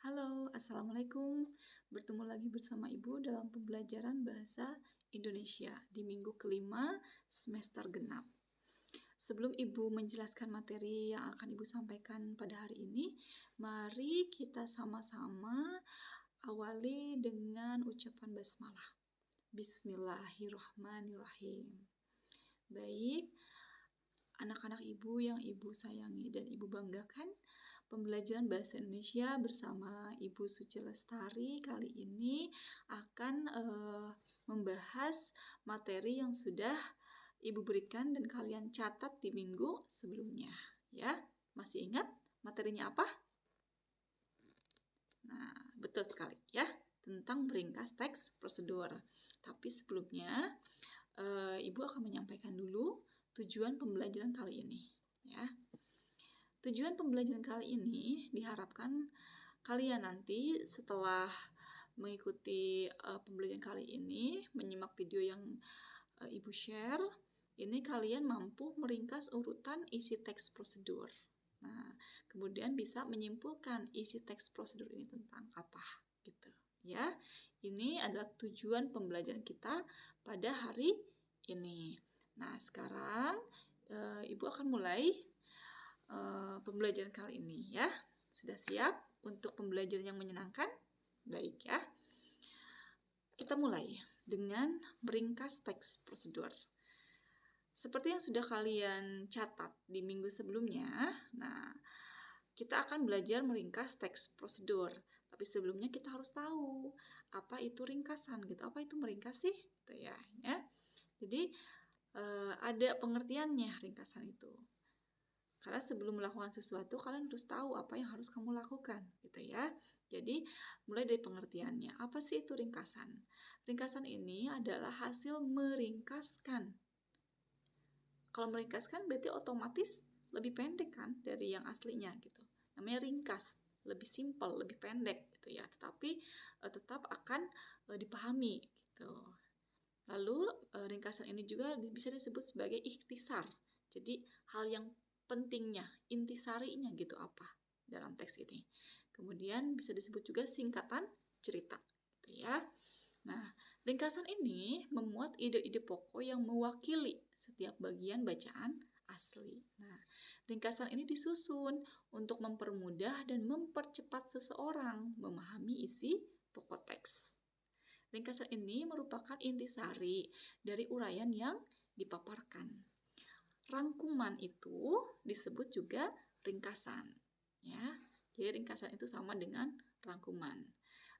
Halo, Assalamualaikum. Bertemu lagi bersama Ibu dalam pembelajaran Bahasa Indonesia di minggu kelima semester genap. Sebelum Ibu menjelaskan materi yang akan Ibu sampaikan pada hari ini, mari kita sama-sama awali dengan ucapan basmalah. Bismillahirrahmanirrahim. Baik, anak-anak Ibu yang Ibu sayangi dan Ibu banggakan, pembelajaran Bahasa Indonesia bersama Ibu Suci Lestari kali ini akan membahas materi yang sudah Ibu berikan dan kalian catat di minggu sebelumnya. Ya, masih ingat materinya apa? Nah, betul sekali ya, tentang meringkas teks prosedur. Tapi sebelumnya, Ibu akan menyampaikan dulu tujuan pembelajaran kali ini. Ya, tujuan pembelajaran kali ini diharapkan kalian nanti setelah mengikuti pembelajaran kali ini, menyimak video yang Ibu share, ini kalian mampu meringkas urutan isi teks prosedur. Nah, kemudian bisa menyimpulkan isi teks prosedur ini tentang apa, gitu. Ya, ini adalah tujuan pembelajaran kita pada hari ini. Nah, sekarang Ibu akan mulai pembelajaran kali ini ya. Sudah siap untuk pembelajaran yang menyenangkan? Baik ya. Kita mulai dengan meringkas teks prosedur. Seperti yang sudah kalian catat di minggu sebelumnya, nah kita akan belajar meringkas teks prosedur. Tapi sebelumnya kita harus tahu apa itu ringkasan gitu. Apa itu meringkas sih? Gitu ya. Jadi ada pengertiannya ringkasan itu. Karena sebelum melakukan sesuatu, kalian harus tahu apa yang harus kamu lakukan, gitu ya. Jadi, mulai dari pengertiannya. Apa sih itu ringkasan? Ringkasan ini adalah hasil meringkaskan. Kalau meringkaskan berarti otomatis lebih pendek kan dari yang aslinya gitu. Namanya ringkas, lebih simpel, lebih pendek gitu ya. Tetapi tetap akan dipahami gitu. Lalu ringkasan ini juga bisa disebut sebagai ikhtisar. Jadi hal yang pentingnya, intisarinya gitu apa dalam teks ini. Kemudian bisa disebut juga singkatan cerita, gitu ya. Nah, ringkasan ini memuat ide-ide pokok yang mewakili setiap bagian bacaan asli. Nah, ringkasan ini disusun untuk mempermudah dan mempercepat seseorang memahami isi pokok teks. Ringkasan ini merupakan intisari dari uraian yang dipaparkan. Rangkuman itu disebut juga ringkasan, ya. Jadi ringkasan itu sama dengan rangkuman.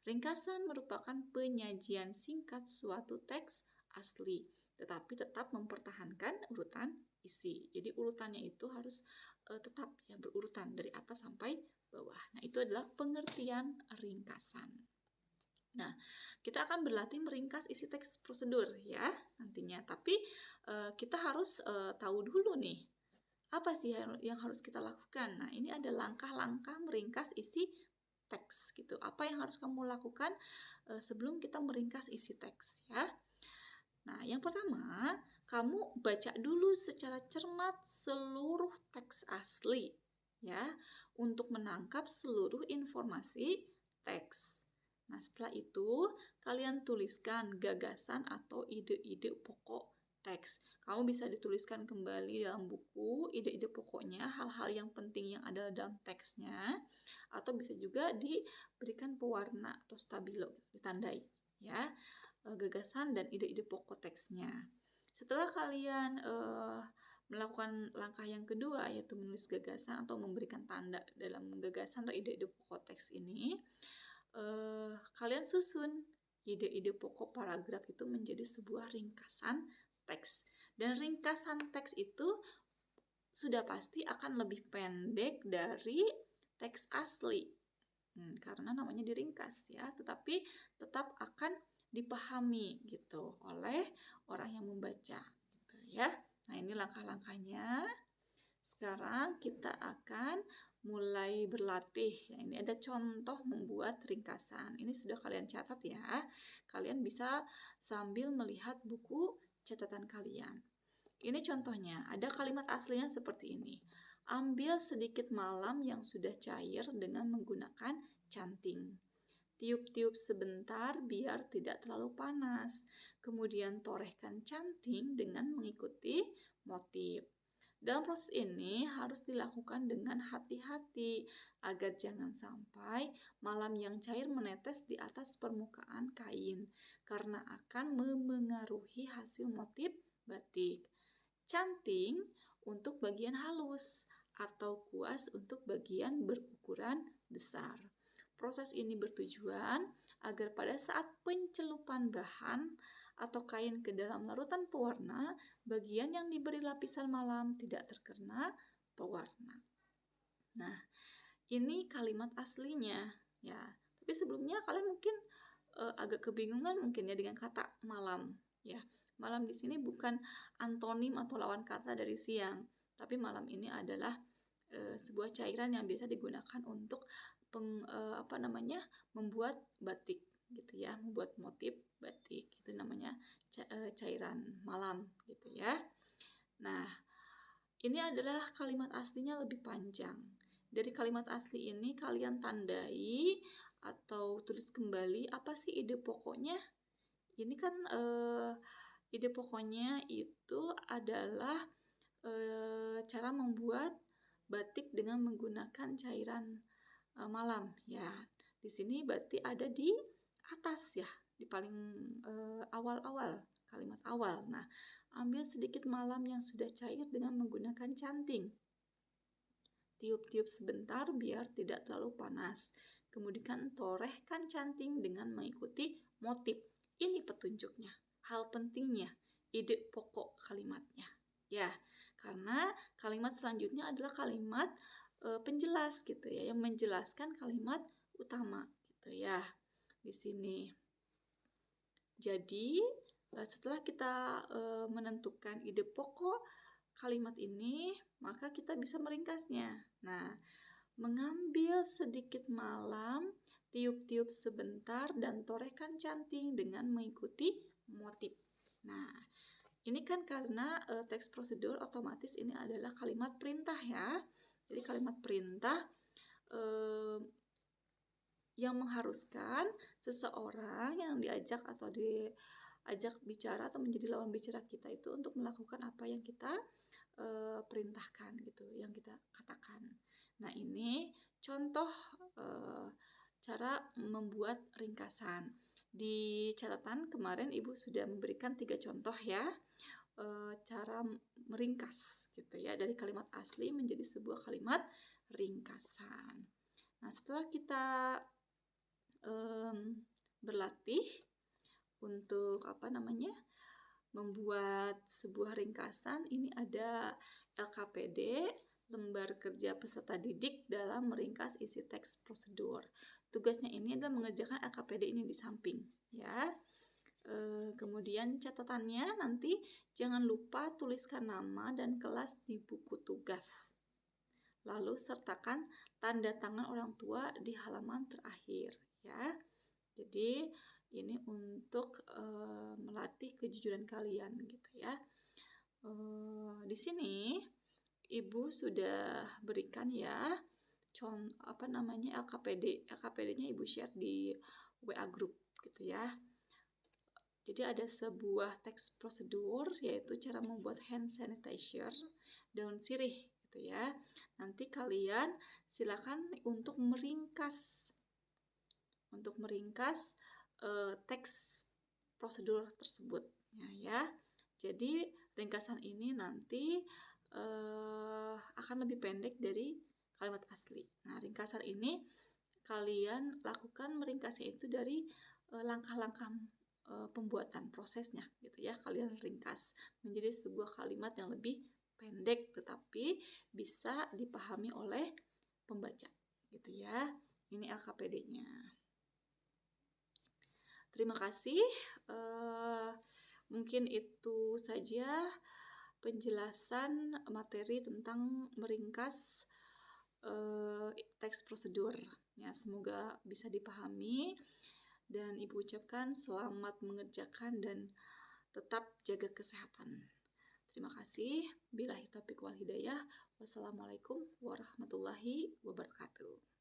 Ringkasan merupakan penyajian singkat suatu teks asli, tetapi tetap mempertahankan urutan isi. Jadi urutannya itu harus tetap ya berurutan dari atas sampai bawah. Nah, itu adalah pengertian ringkasan. Nah, kita akan berlatih meringkas isi teks prosedur ya nantinya. Tapi kita harus tahu dulu nih, apa sih yang harus kita lakukan. Nah, ini ada langkah-langkah meringkas isi teks gitu. Apa yang harus kamu lakukan sebelum kita meringkas isi teks ya. Nah, yang pertama, kamu baca dulu secara cermat seluruh teks asli ya untuk menangkap seluruh informasi teks. Nah, setelah itu, kalian tuliskan gagasan atau ide-ide pokok teks. Kamu bisa dituliskan kembali dalam buku, ide-ide pokoknya, hal-hal yang penting yang ada dalam teksnya, atau bisa juga diberikan pewarna atau stabilo, ditandai, ya, gagasan dan ide-ide pokok teksnya. Setelah kalian melakukan langkah yang kedua, yaitu menulis gagasan atau memberikan tanda dalam gagasan atau ide-ide pokok teks ini, kalian susun ide-ide pokok paragraf itu menjadi sebuah ringkasan teks. Dan ringkasan teks itu sudah pasti akan lebih pendek dari teks asli. Karena namanya diringkas ya, tetapi tetap akan dipahami gitu oleh orang yang membaca gitu ya. Nah, ini langkah-langkahnya. Sekarang kita akan mulai berlatih. Ya, ini ada contoh membuat ringkasan. Ini sudah kalian catat ya. Kalian bisa sambil melihat buku catatan kalian. Ini contohnya. Ada kalimat aslinya seperti ini. Ambil sedikit malam yang sudah cair dengan menggunakan canting. Tiup-tiup sebentar biar tidak terlalu panas. Kemudian torehkan canting dengan mengikuti motif. Dalam proses ini harus dilakukan dengan hati-hati agar jangan sampai malam yang cair menetes di atas permukaan kain karena akan memengaruhi hasil motif batik. Canting untuk bagian halus atau kuas untuk bagian berukuran besar. Proses ini bertujuan agar pada saat pencelupan bahan atau kain ke dalam larutan pewarna, bagian yang diberi lapisan malam tidak terkena pewarna. Nah, ini kalimat aslinya ya. Tapi sebelumnya kalian mungkin agak kebingungan mungkin ya dengan kata malam ya. Malam di sini bukan antonim atau lawan kata dari siang, tapi malam ini adalah sebuah cairan yang biasa digunakan untuk membuat batik gitu ya, membuat motif batik. Itu namanya cairan malam gitu ya. Nah, ini adalah kalimat aslinya lebih panjang. Dari kalimat asli ini kalian tandai atau tulis kembali apa sih ide pokoknya. Ini kan ide pokoknya itu adalah cara membuat batik dengan menggunakan cairan malam ya. Di sini batik ada di atas ya, di paling awal-awal, kalimat awal. Nah, ambil sedikit malam yang sudah cair dengan menggunakan canting. Tiup-tiup sebentar biar tidak terlalu panas. Kemudian torehkan canting dengan mengikuti motif. Ini petunjuknya, hal pentingnya, ide pokok kalimatnya. Ya, karena kalimat selanjutnya adalah kalimat penjelas gitu ya, yang menjelaskan kalimat utama gitu ya di sini. Jadi setelah kita menentukan ide pokok kalimat ini, maka kita bisa meringkasnya. Nah, mengambil sedikit malam, tiup-tiup sebentar, dan torehkan canting dengan mengikuti motif. Nah, ini kan karena teks prosedur otomatis ini adalah kalimat perintah ya. Jadi kalimat perintah yang mengharuskan seseorang yang diajak atau diajak bicara atau menjadi lawan bicara kita itu untuk melakukan apa yang kita perintahkan gitu, yang kita katakan. Nah, ini contoh cara membuat ringkasan. Di catatan kemarin Ibu sudah memberikan 3 contoh ya, cara meringkas gitu ya, dari kalimat asli menjadi sebuah kalimat ringkasan. Nah, setelah kita berlatih untuk membuat sebuah ringkasan, ini ada LKPD, lembar kerja peserta didik dalam meringkas isi teks prosedur. Tugasnya ini adalah mengerjakan LKPD ini di samping ya. Kemudian catatannya nanti jangan lupa tuliskan nama dan kelas di buku tugas. Lalu sertakan tanda tangan orang tua di halaman terakhir ya. Jadi ini untuk melatih kejujuran kalian gitu ya. Di sini Ibu sudah berikan ya LKPD. LKPD-nya Ibu share di WA group gitu ya. Jadi ada sebuah teks prosedur yaitu cara membuat hand sanitizer daun sirih gitu ya. Nanti kalian silakan untuk meringkas teks prosedur tersebut ya. Jadi ringkasan ini nanti akan lebih pendek dari kalimat asli. Nah, ringkasan ini kalian lakukan meringkasnya itu dari langkah-langkah pembuatan prosesnya gitu ya. Kalian ringkas menjadi sebuah kalimat yang lebih pendek tetapi bisa dipahami oleh pembaca gitu ya. Ini LKPD-nya. Terima kasih. Mungkin itu saja penjelasan materi tentang meringkas teks prosedur ya. Semoga bisa dipahami. Dan Ibu ucapkan selamat mengerjakan dan tetap jaga kesehatan. Terima kasih. Billahi taufiq wal hidayah. Wassalamualaikum warahmatullahi wabarakatuh.